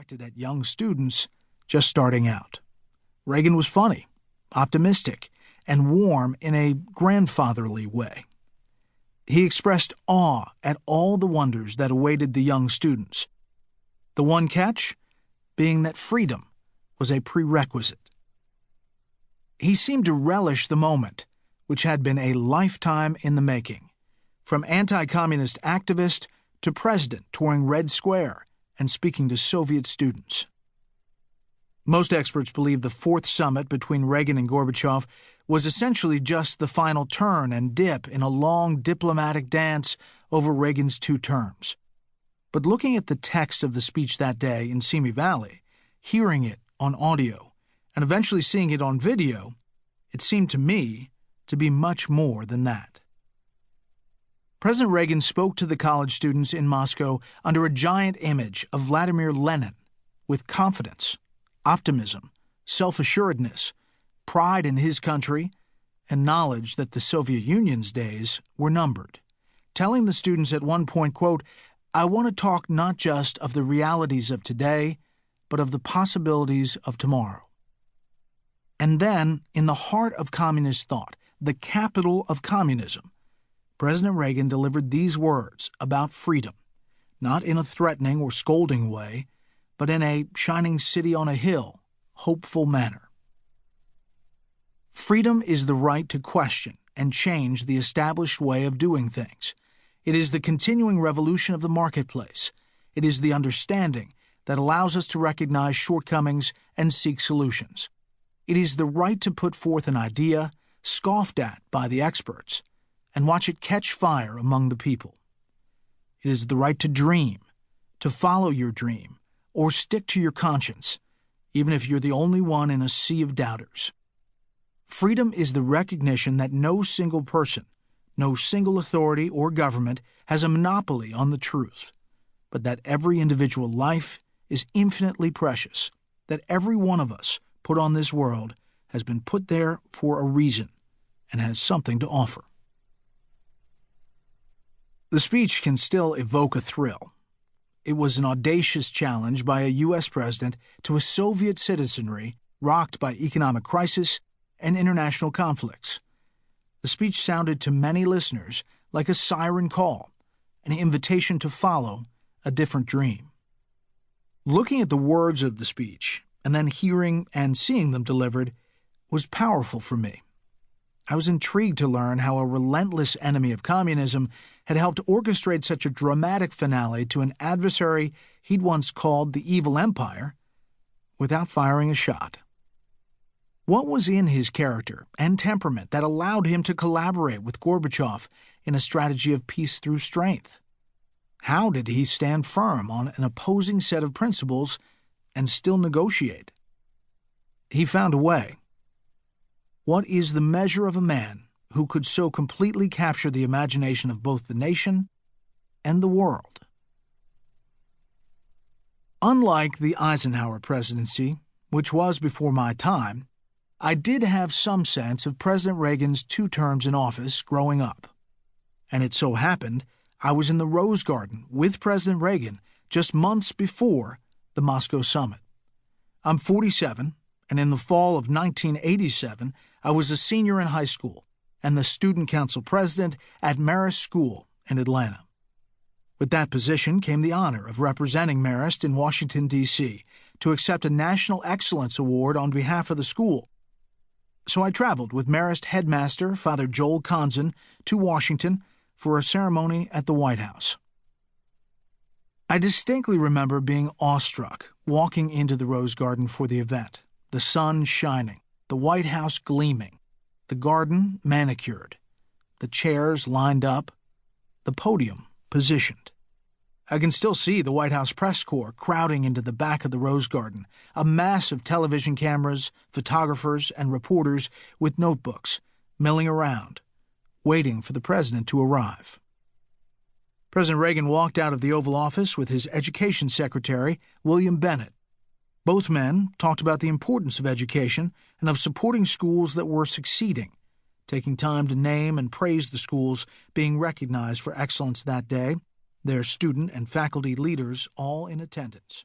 directed at young students just starting out. Reagan was funny, optimistic, and warm in a grandfatherly way. He expressed awe at all the wonders that awaited the young students. The one catch being that freedom was a prerequisite. He seemed to relish the moment, which had been a lifetime in the making, from anti-communist activist to president touring Red Square and speaking to Soviet students. Most experts believe the fourth summit between Reagan and Gorbachev was essentially just the final turn and dip in a long diplomatic dance over Reagan's 2 terms. But looking at the text of the speech that day in Simi Valley, hearing it on audio, and eventually seeing it on video, it seemed to me to be much more than that. President Reagan spoke to the college students in Moscow under a giant image of Vladimir Lenin, with confidence, optimism, self-assuredness, pride in his country, and knowledge that the Soviet Union's days were numbered, telling the students at one point, quote, "I want to talk not just of the realities of today, but of the possibilities of tomorrow." And then, in the heart of communist thought, the capital of communism, President Reagan delivered these words about freedom, not in a threatening or scolding way, but in a shining city on a hill, hopeful manner. Freedom is the right to question and change the established way of doing things. It is the continuing revolution of the marketplace. It is the understanding that allows us to recognize shortcomings and seek solutions. It is the right to put forth an idea, scoffed at by the experts, and watch it catch fire among the people. It is the right to dream, to follow your dream, or stick to your conscience, even if you're the only one in a sea of doubters. Freedom is the recognition that no single person, no single authority or government has a monopoly on the truth, but that every individual life is infinitely precious, that every one of us put on this world has been put there for a reason and has something to offer. The speech can still evoke a thrill. It was an audacious challenge by a U.S. president to a Soviet citizenry rocked by economic crisis and international conflicts. The speech sounded to many listeners like a siren call, an invitation to follow a different dream. Looking at the words of the speech and then hearing and seeing them delivered was powerful for me. I was intrigued to learn how a relentless enemy of communism had helped orchestrate such a dramatic finale to an adversary he'd once called the evil empire without firing a shot. What was in his character and temperament that allowed him to collaborate with Gorbachev in a strategy of peace through strength? How did he stand firm on an opposing set of principles and still negotiate? He found a way. What is the measure of a man who could so completely capture the imagination of both the nation and the world? Unlike the Eisenhower presidency, which was before my time, I did have some sense of President Reagan's 2 terms in office growing up. And it so happened I was in the Rose Garden with President Reagan just months before the Moscow summit. I'm 47, and in the fall of 1987, I was a senior in high school and the student council president at Marist School in Atlanta. With that position came the honor of representing Marist in Washington, D.C., to accept a National Excellence Award on behalf of the school. So I traveled with Marist headmaster Father Joel Konzen to Washington for a ceremony at the White House. I distinctly remember being awestruck walking into the Rose Garden for the event, the sun shining, the White House gleaming, the garden manicured, the chairs lined up, the podium positioned. I can still see the White House press corps crowding into the back of the Rose Garden, a mass of television cameras, photographers, and reporters with notebooks milling around, waiting for the president to arrive. President Reagan walked out of the Oval Office with his Education Secretary, William Bennett. Both men talked about the importance of education and of supporting schools that were succeeding, taking time to name and praise the schools being recognized for excellence that day, their student and faculty leaders all in attendance.